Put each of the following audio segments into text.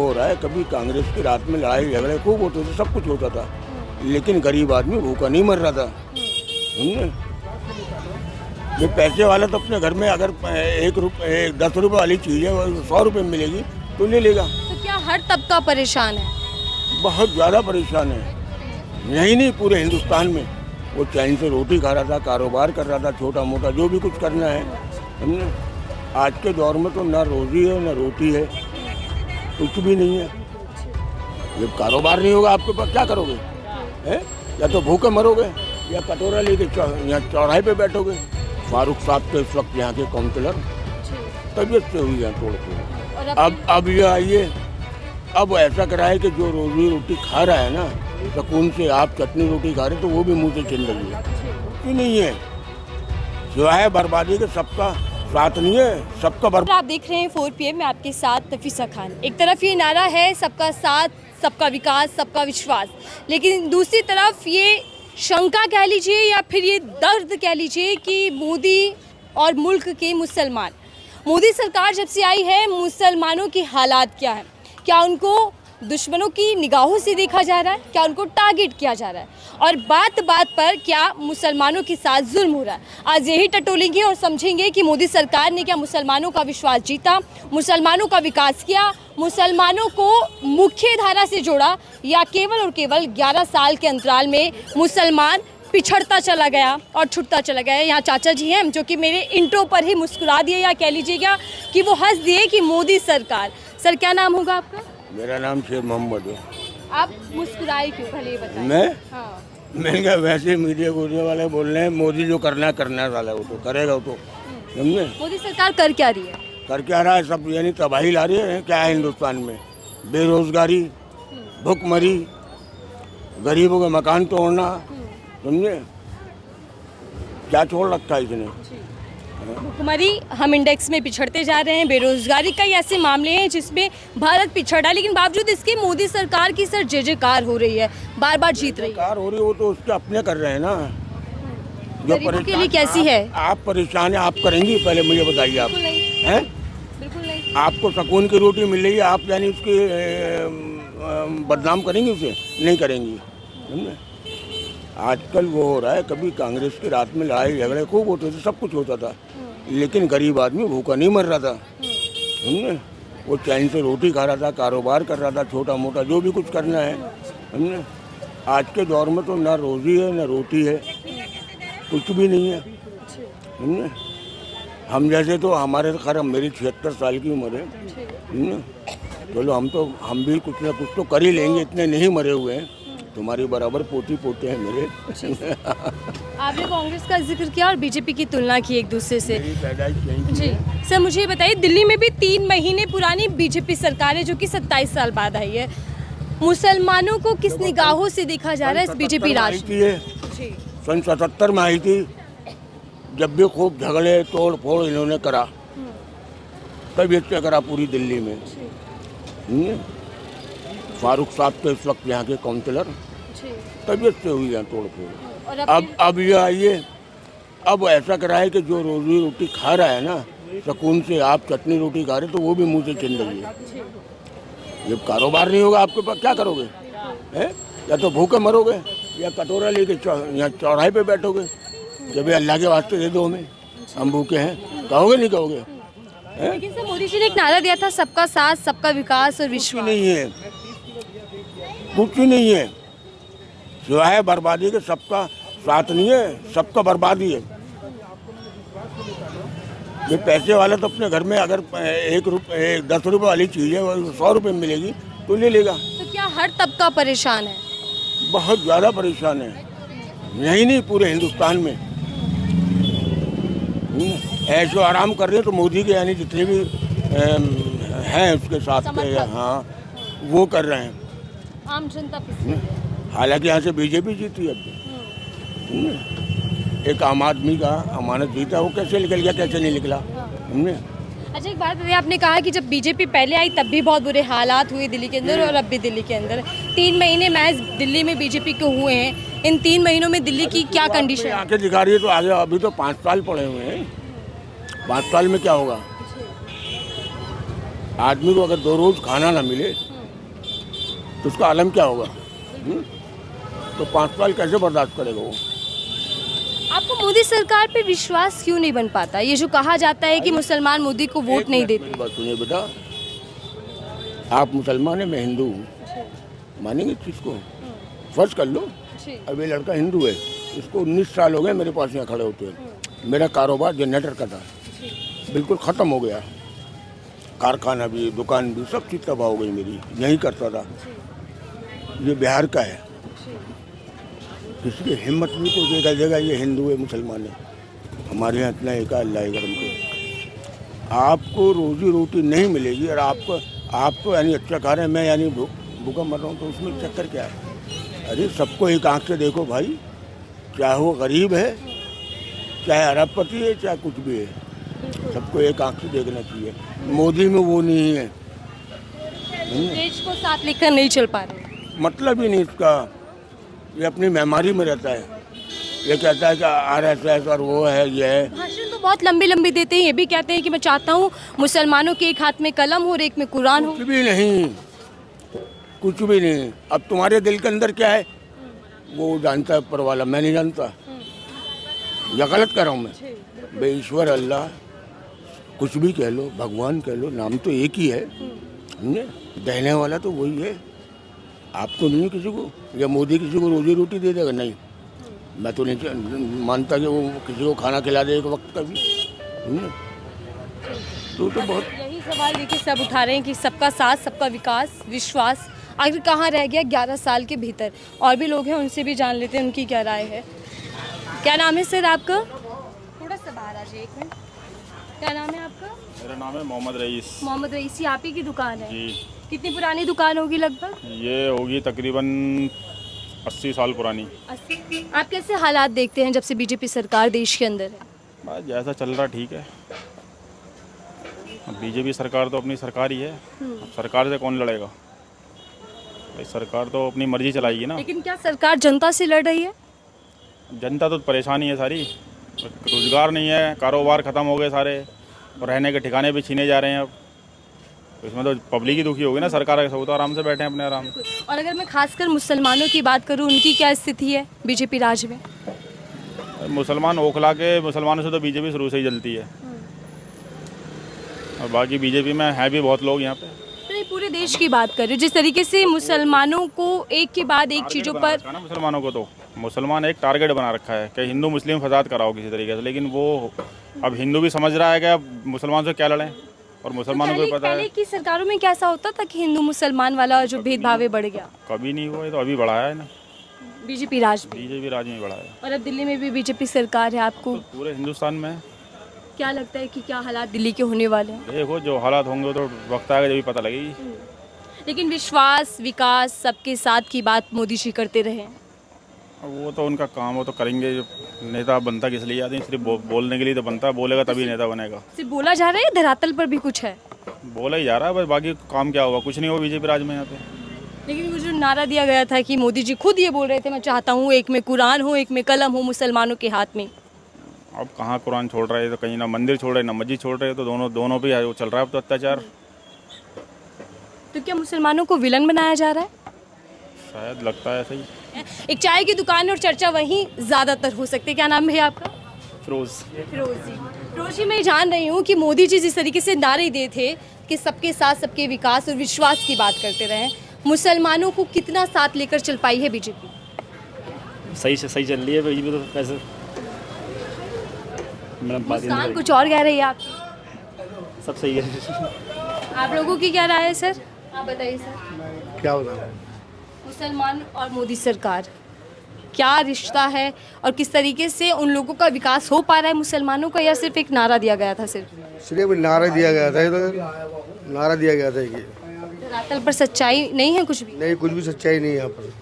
हो रहा है। कभी कांग्रेस की रात में लड़ाई झगड़े खूब होते थे, सब कुछ होता था, लेकिन गरीब आदमी भूखा नहीं मर रहा था। ये पैसे वाला तो अपने घर में अगर 10 रुपए वाली चीज़ है 100 रुपए में मिलेगी तो ले लेगा। तो क्या हर तबका परेशान है? बहुत ज़्यादा परेशान है, यही नहीं पूरे हिंदुस्तान में। वो चैन से रोटी खा रहा था, कारोबार कर रहा था, छोटा मोटा जो भी कुछ करना है। हमने आज के दौर में तो ना रोजी है ना रोटी है, कुछ भी नहीं है। जब कारोबार नहीं होगा आपके पास क्या करोगे? हैं? या तो भूखे मरोगे या कटोरा लेके यहाँ चौराहे पे बैठोगे। फारूक साहब के इस वक्त यहाँ के काउंसलर तबीयत से हुई है तोड़ फोड़। अब ये आइए, अब ऐसा कराए कि जो रोजी रोटी खा रहा है ना सुकून से, आप चटनी रोटी खा रहे तो वो भी मुंह से छिन रही है। क्यों नहीं है? सिवाय बर्बादी के सबका साथ नहीं है, सबका बर्बाद। आप देख रहे हैं 4 PM में आपके साथ नफीसा खान। एक तरफ ये नारा है सबका साथ, सबका विकास, सबका विश्वास, लेकिन दूसरी तरफ ये शंका कह लीजिए या फिर ये दर्द कह लीजिए कि मोदी और मुल्क के मुसलमान, मोदी सरकार जब से आई है मुसलमानों की हालात क्या है? क्या उनको दुश्मनों की निगाहों से देखा जा रहा है? क्या उनको टारगेट किया जा रहा है? और बात बात पर क्या मुसलमानों के साथ जुल्म हो रहा है? आज यही टटोलेंगे और समझेंगे कि मोदी सरकार ने क्या मुसलमानों का विश्वास जीता, मुसलमानों का विकास किया, मुसलमानों को मुख्य धारा से जोड़ा, या केवल और केवल 11 साल के अंतराल में मुसलमान पिछड़ता चला गया और छुटता चला गया। यहाँ चाचा जी हैं जो कि मेरे इंट्रो पर ही मुस्कुरा दिए, या कह लीजिएगा कि वो हंस दिए कि मोदी सरकार। सर क्या नाम होगा आपका? मेरा नाम शेख मोहम्मद है। आप मुस्कुराए क्यों, पहले ये बताइए। मैं हाँ। मैंने कहा वैसे मीडिया वाले बोल रहे हैं मोदी जो करना वाला वो तो करेगा, वो तो समझे। मोदी सरकार कर क्या रही है? कर क्या रहा है? सब यानी तबाही ला रही है। क्या है हिंदुस्तान में? बेरोजगारी, भुखमरी, गरीबों के मकान तोड़ना, समझे। क्या छोड़ रखा है इसने? भुखमरी, हम इंडेक्स में पिछड़ते जा रहे हैं, बेरोजगारी कई ऐसे मामले हैं जिसमें भारत पिछड़ा है, लेकिन बावजूद इसके मोदी सरकार की सर जय जयकार हो रही है, बार बार जीत रही है। सरकार हो रही है वो तो उसके अपने कर रहे हैं ना। गरीबों के लिए कैसी है? आप परेशान है, आप करेंगी? पहले मुझे बताइए आप हैं? बिल्कुल नहीं। आपको सुकून की रोटी मिल रही है, आप यानी उसकी बदनाम करेंगी? उसे नहीं करेंगी, समझे। आजकल वो हो रहा है, कभी कांग्रेस की रात में लड़ाई झगड़े खूब होते थे, सब कुछ होता था, लेकिन गरीब आदमी भूखा नहीं मर रहा था। समझे। वो चैन से रोटी खा रहा था, कारोबार कर रहा था, छोटा मोटा जो भी कुछ करना है। समझे। आज के दौर में तो ना रोजी है ना रोटी है, कुछ भी नहीं है। समझे। हम जैसे तो हमारे खैर मेरी 76 साल की उम्र है। चलो हम भी कुछ ना कुछ तो कर ही लेंगे, इतने नहीं मरे हुए हैं। तुम्हारी बराबर पोती पोते हैं मेरे। आपने कांग्रेस का जिक्र किया और बीजेपी की तुलना की एक दूसरे से। जी सर, मुझे बताइए, दिल्ली में भी 3 महीने पुरानी बीजेपी सरकार है जो कि 27 साल बाद आई है। मुसलमानों को किस निगाहों से देखा जा रहा है इस बीजेपी राज में? सन 77 में आई थी, जब भी खूब झगड़े तोड़ फोड़ इन्होंने करा, तब से करा पूरी दिल्ली में। फारूक साहब के इस वक्त यहाँ के काउंसलर तबीयत से हुई है तोड़ फोड़। अब ये आइए, अब ऐसा कराए कि जो रोजी रोटी खा रहा है ना सुकून से, आप चटनी रोटी खा रहे तो वो भी मुंह से छिन रही है। जब कारोबार नहीं होगा आपके पास क्या करोगे? हैं? या तो भूखे मरोगे या कटोरा लेके यहाँ चौराहे पे बैठोगे। जब अल्लाह के वास्ते दे दो हमें, हम भूखे हैं, कहोगे नहीं कहोगे? लेकिन सर मोदी जी ने एक नारा दिया था सबका साथ, सबका विकास और विश्वास। नहीं है, कुछ नहीं है, सिवाय बर्बादी के सबका साथ नहीं है, सबका बर्बादी है। ये पैसे वाला तो अपने घर में अगर 10 रुपए वाली चीज़ है 100 रुपए में मिलेगी तो ले लेगा। तो क्या हर तबका परेशान है? बहुत ज़्यादा परेशान है, यही नहीं पूरे हिंदुस्तान में। ऐशो आराम कर रहे हैं तो मोदी के यानी जितने भी हैं उसके साथ के, हाँ वो कर रहे हैं। आम जनता हालांकि यहाँ से बीजेपी जीती है। एक आम आदमी का अमानत जीता, वो कैसे निकल गया, कैसे नहीं निकला? हमने अच्छा एक बात बताइए, आपने कहा कि जब बीजेपी पहले आई तब भी बहुत बुरे हालात हुए दिल्ली के अंदर और अब भी दिल्ली के अंदर। 3 महीने महज दिल्ली में बीजेपी के हुए हैं, इन 3 महीनों में दिल्ली की क्या कंडीशन है? आके दिखा रही है तो आगे अभी तो 5 साल पड़े हुए हैं। 5 साल में क्या होगा? आदमी को अगर 2 रोज खाना ना मिले तो उसका आलम क्या होगा? तो 5 साल कैसे बर्दाश्त करेगा वो? आपको मोदी सरकार पे विश्वास क्यों नहीं बन पाता? ये जो कहा जाता है कि मुसलमान मोदी को वोट नहीं देते। मेरी बात सुनिए बेटा, आप मुसलमान है, मैं हिंदू हूँ, मानेंगे इस चीज़ को? फर्ज कर लो अब ये लड़का हिंदू है, इसको 19 साल हो गए मेरे पास यहाँ खड़े होते हैं। मेरा कारोबार जनरेटर का था, बिल्कुल ख़त्म हो गया। कारखाना भी, दुकान भी, सब चीज़ तबाह हो गई मेरी, यहीं करता था। ये बिहार का है, किसी की हिम्मत नहीं को देगा ये हिंदू है मुसलमान है। हमारे यहाँ इतना एक अल्लाह के करम पे आपको रोजी रोटी नहीं मिलेगी, और आप तो यानी अच्छा खा रहे हैं, मैं यानी भूखा मर रहा हूँ, तो उसमें चक्कर क्या है? अरे सबको एक आंख से देखो भाई, चाहे वो गरीब है, चाहे अरबपति है, चाहे कुछ भी है, सबको एक आंख से देखना चाहिए। मोदी में वो नहीं है, देश को साथ लेकर नहीं चल पा रहे। मतलब ही नहीं इसका, ये अपनी बीमारी में रहता है। ये कहता है कि RSS और वो है, ये है। भाषण तो बहुत लंबे लंबे देते हैं, ये भी कहते हैं कि मैं चाहता हूँ मुसलमानों के एक हाथ में कलम हो और एक में कुरान हो। कुछ भी नहीं, कुछ भी नहीं। अब तुम्हारे दिल के अंदर क्या है वो जानता है ऊपर वाला, मैं नहीं जानता। या गलत कर रहा हूँ मैं? बे ईश्वर अल्लाह कुछ भी कह लो, भगवान कह लो, नाम तो एक ही है, समझे? देने वाला तो वही है, आप तो नहीं है किसी को। या मोदी किसी को रोजी रोटी दे देगा? नहीं, मैं तो नहीं मानता कि वो किसी को खाना खिला दे एक वक्त का भी, समझे? तो बहुत यही सवाल देखिए सब उठा रहे हैं कि सबका साथ, सबका विकास, विश्वास आखिर कहाँ रह गया 11 साल के भीतर। और भी लोग हैं, उनसे भी जान लेते हैं उनकी क्या राय है। क्या नाम है सर आपका? थोड़ा सा बाहर आ जाइए, एक मिनट। क्या नाम है आपका? मेरा नाम है मोहम्मद रईस। मोहम्मद रईस, आप ही की दुकान है? जी। कितनी पुरानी दुकान होगी लगभग? ये होगी तकरीबन 80 साल पुरानी। 80। आप कैसे हालात देखते हैं जब से बीजेपी सरकार देश के अंदर है? बस जैसा चल रहा ठीक है। बीजेपी सरकार तो अपनी सरकार ही है, अब सरकार से कौन लड़ेगा? भाई सरकार तो अपनी मर्जी चलाएगी ना। लेकिन क्या सरकार जनता से लड़ रही है? जनता तो परेशानी है सारी, रोजगार नहीं है, कारोबार ख़त्म हो गए सारे, और रहने के ठिकाने भी छीने जा रहे हैं। अब तो इसमें तो पब्लिक ही दुखी होगी ना, सरकार सब तो आराम से बैठे हैं अपने आराम से। और अगर मैं खासकर मुसलमानों की बात करूं, उनकी क्या स्थिति है बीजेपी राज में? मुसलमान ओखला के मुसलमानों से तो बीजेपी शुरू से ही जलती है, और बाकी बीजेपी में है भी बहुत लोग यहाँ पे। नहीं, पूरे देश की बात कर रही हूँ, जिस तरीके से मुसलमानों को एक के बाद एक चीज़ों पर ना, मुसलमानों को तो मुसलमान एक टारगेट बना रखा है कि हिंदू मुस्लिम फसाद कराओ किसी तरीके से। लेकिन वो अब हिंदू भी समझ रहा है कि अब मुसलमान से क्या लड़ें, और मुसलमानों को भी पता है। पहले की सरकारों में कैसा होता था कि हिंदू मुसलमान वाला जो भेदभाव है बढ़ गया? कभी नहीं हुआ, ये तो अभी बढ़ाया है ना बीजेपी राज में। बीजेपी राज में बढ़ाया है। और अब दिल्ली में भी बीजेपी सरकार है। आपको तो पूरे हिंदुस्तान में क्या लगता है कि क्या हालात दिल्ली के होने वाले हैं? देखो जो हालात होंगे तो वक्त आएगा जब भी पता लगेगी। लेकिन विश्वास, विकास, सबके साथ की बात मोदी जी करते रहे। वो तो उनका काम, वो तो करेंगे। जो नेता बनता किस लिए आते हैं? सिर्फ बोलने के लिए तो बनता, बोलेगा तभी नेता बनेगा। सिर्फ बोला जा रहा है, धरातल पर भी कुछ है? बोला ही जा रहा है, बस बाकी काम क्या होगा? कुछ नहीं हुआ बीजेपी राज में यहाँ पे। लेकिन वो जो नारा दिया गया था कि मोदी जी खुद ये बोल रहे थे, मैं चाहता हूँ एक में कुरान हो, एक में कलम हो मुसलमानों के हाथ में। अब कहाँ कुरान छोड़ रहे हैं? तो कहीं ना मंदिर छोड़ रहे ना मस्जिद छोड़ रहे, तो दोनों भी वो चल रहा है अब तो अत्याचार। तो क्या मुसलमानों को विलन बनाया जा रहा है? शायद लगता है ऐसा ही। एक चाय की दुकान और चर्चा वहीं ज़्यादातर हो सकती है। क्या नाम है आपका? फिरोज। फिरोज जी, मैं जान रही हूँ कि मोदी जी जिस तरीके से नारे दिए थे कि सबके साथ, सबके विकास और विश्वास की बात करते रहे, मुसलमानों को कितना साथ लेकर चल पाई है बीजेपी? सही से सही चल रही है बीजेपी तो वैसे। मुस्कान कुछ और कह रही है, आप सब सही है। आप लोगों की क्या राय है सर? आप बताइए सर। क्या होता है? मुसलमान और मोदी सरकार क्या रिश्ता है, और किस तरीके से उन लोगों का विकास हो पा रहा है मुसलमानों का, या सिर्फ एक नारा दिया गया था? सिर्फ नारा दिया गया था, ये तो नारा दिया गया था कि धरातल पर सच्चाई नहीं है कुछ भी? नहीं, कुछ भी सच्चाई नहीं है यहाँ पर।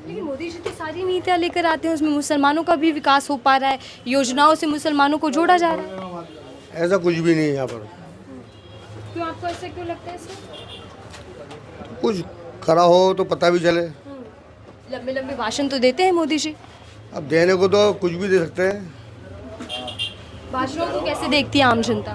लेकिन मोदी जी तो सारी नीतियाँ लेकर आते हैं, उसमें मुसलमानों का भी विकास हो पा रहा है, योजनाओं से मुसलमानों को जोड़ा जा रहा है। ऐसा कुछ भी नहीं है यहाँ पर। क्यों, आपको ऐसा क्यों लगता है सर? कुछ खड़ा हो तो पता भी चले। लंबे लंबे भाषण तो देते हैं मोदी जी। अब देने को तो कुछ भी दे सकते हैं। भाषणों को कैसे देखती है आम जनता?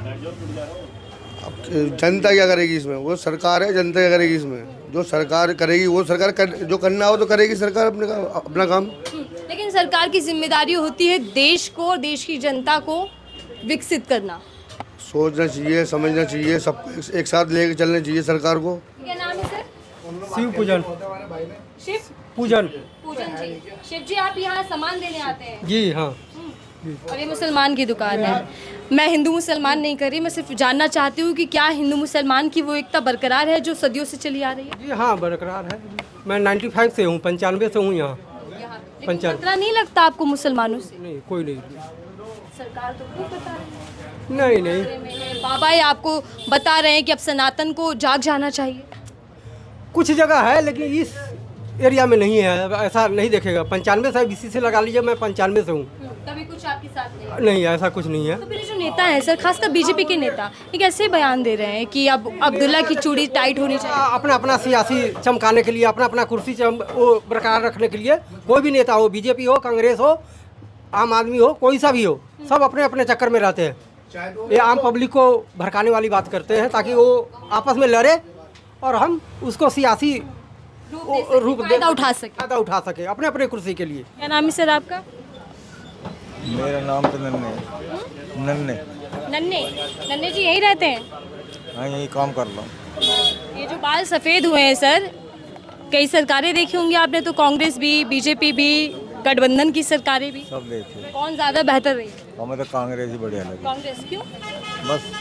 अब जनता क्या करेगी इसमें? वो सरकार है, जनता क्या करेगी इसमें? जो सरकार करेगी वो जो करना हो तो करेगी सरकार अपना काम। लेकिन सरकार की जिम्मेदारी होती है देश को और देश की जनता को विकसित करना। सोचना चाहिए, समझना चाहिए, सब एक साथ लेके चलना चाहिए सरकार को। क्या नाम है सर? शिव पूजन। शिव पूजन पूजन जी। शिव जी, आप यहाँ सामान देने आते हैं? जी हाँ। और ये मुसलमान की दुकान है। मैं हिंदू मुसलमान नहीं कर रही, मैं सिर्फ जानना चाहती हूँ कि क्या हिंदू मुसलमान की वो एकता बरकरार है जो सदियों से चली आ रही है? जी हाँ, बरकरार है। मैं 95 से हूँ, 95 से हूँ यहाँ। लेकिन खतरा नहीं लगता आपको मुसलमानों से? नहीं, कोई नहीं। सरकार तो खूब बता रही नहीं नहीं, है। बाबा ये आपको बता रहे हैं कि अब सनातन को जाग जाना चाहिए। कुछ जगह है लेकिन इस एरिया में नहीं है, ऐसा नहीं देखेगा। 95 से इसी से लगा लीजिए, मैं 95 से हूँ। कभी कुछ आपके साथ नहीं? नहीं, ऐसा कुछ नहीं है। तो फिर जो नेता हैं सर, खासकर बीजेपी के नेता, एक ऐसे बयान दे रहे हैं कि अब अब्दुल्ला की चूड़ी टाइट होनी चाहिए। अपना अपना सियासी चमकाने के लिए, अपना अपना कुर्सी वो बरकरार रखने के लिए, कोई भी नेता हो, बीजेपी हो, कांग्रेस हो, आम आदमी हो, कोई सा भी हो, सब अपने अपने चक्कर में रहते हैं। ये आम पब्लिक को भड़काने वाली बात करते हैं ताकि वो आपस में लड़े और हम उसको सियासी रूप फायदा उठा सके अपने अपने कुर्सी के लिए। क्या नाम है सर आपका? मेरा नाम तो नन्हे है। नन्हे। नन्हे। नन्हे जी यहीं रहते हैं? हाँ, यही काम कर रहा हूँ। ये जो बाल सफ़ेद हुए हैं सर, कई सरकारें देखी होंगी आपने, तो कांग्रेस भी, बीजेपी भी, गठबंधन की सरकारें भी, सब देखे। कौन ज़्यादा बेहतर रही? हमें तो कांग्रेस ही बढ़िया लगी। कांग्रेस क्यों? बस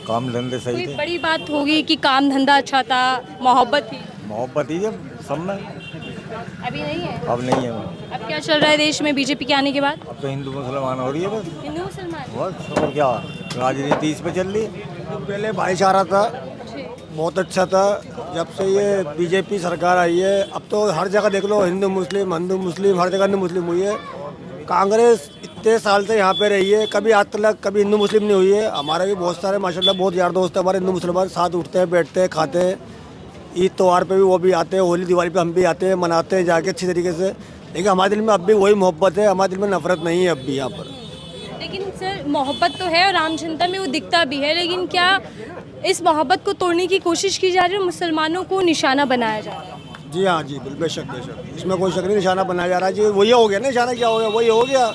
काम धंधे सही कोई थे। बड़ी बात होगी कि काम धंधा अच्छा था, मोहब्बत थी? मोहब्बत ही जब सब में। अभी नहीं है। अब नहीं है। अब क्या चल रहा है देश में बीजेपी के आने के बाद? अब तो हिंदू मुसलमान हो रही है बस। हिंदू मुसलमान? बस और क्या, राजनीति इस पे चल रही है। पहले भाईचारा था, बहुत अच्छा था। जब से ये बीजेपी सरकार आई है, अब तो हर जगह देख लो हिंदू मुस्लिम हर जगह हिंदू मुस्लिम हुई है। कांग्रेस इतने साल से यहाँ पे रही है, कभी आज तक कभी हिंदू मुस्लिम नहीं हुई है। हमारे भी बहुत सारे माशाल्लाह बहुत यार दोस्त हैं हमारे हिंदू मुसलमान, साथ उठते हैं, बैठते हैं, खाते हैं। ईद त्योहार पे भी वो भी आते हैं, होली दिवाली पे हम भी आते हैं, मनाते हैं जाके अच्छी तरीके से। लेकिन हमारे दिल में अब भी वही मोहब्बत है, हमारे दिल में नफरत नहीं है अब भी यहाँ पर। लेकिन सर मोहब्बत तो है और आम जनता में वो दिखता भी है, लेकिन क्या इस मोहब्बत को तोड़ने की कोशिश की जा रही है? मुसलमानों को निशाना बनाया जा रहा है? जी हाँ जी, बेशक इसमें कोई शक नहीं, निशाना बनाया जा रहा है जी। वही हो गया ना, निशाना क्या हो गया, वही हो गया।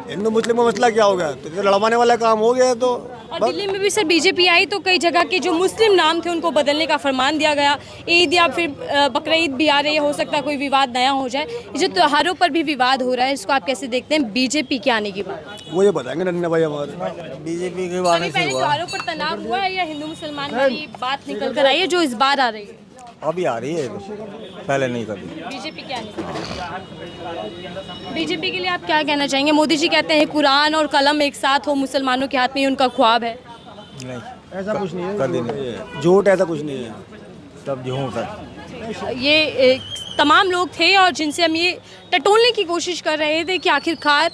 हिंदू मुस्लिम का मसला क्या हो गया, तो लड़वाने वाला काम हो गया है। तो और दिल्ली में भी सर बीजेपी आई तो कई जगह के जो मुस्लिम नाम थे उनको बदलने का फरमान दिया गया। ईद या फिर बकरीद भी आ रही है, हो सकता है कोई विवाद नया हो जाए। ये जो त्योहारों पर भी विवाद हो रहा है, इसको आप कैसे देखते हैं बीजेपी के आने के बाद? वो ये बताएंगे नन्हे भाई हमारे। बीजेपी के अभी आने से पहले हुआ। त्योहारों पर तनाव हुआ है या हिंदू मुसलमान वाली बात निकल कर आई है जो इस बार आ रही है? अभी आ रही है, पहले नहीं कभी। बीजेपी के आने के बाद बीजेपी के लिए आप क्या कहना चाहेंगे? मोदी जी कहते हैं कुरान और कलम एक साथ हो मुसलमानों के हाथ में, ये उनका ख्वाब है। नहीं, ऐसा कुछ नहीं है, कभी नहीं। झूठ ऐसा कुछ नहीं है। सब झूठ है। ये तमाम लोग थे और जिनसे हम ये टटोलने की कोशिश कर रहे थे कि आखिरकार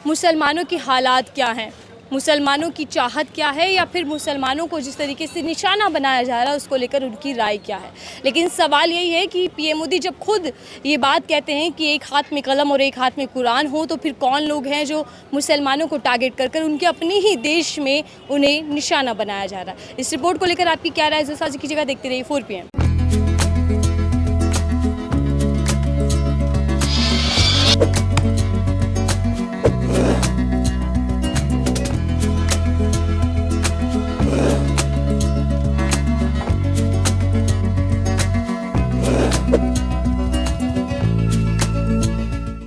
मुसलमानों की हालात क्या हैं, मुसलमानों की चाहत क्या है, या फिर मुसलमानों को जिस तरीके से निशाना बनाया जा रहा है उसको लेकर उनकी राय क्या है। लेकिन सवाल यही है कि पीएम मोदी जब खुद ये बात कहते हैं कि एक हाथ में कलम और एक हाथ में कुरान हो, तो फिर कौन लोग हैं जो मुसलमानों को टारगेट कर उनके अपने ही देश में उन्हें निशाना बनाया जा रहा है? इस रिपोर्ट को लेकर आपकी क्या राय है? साझा कीजिएगा। देखते रहिए 4 PM।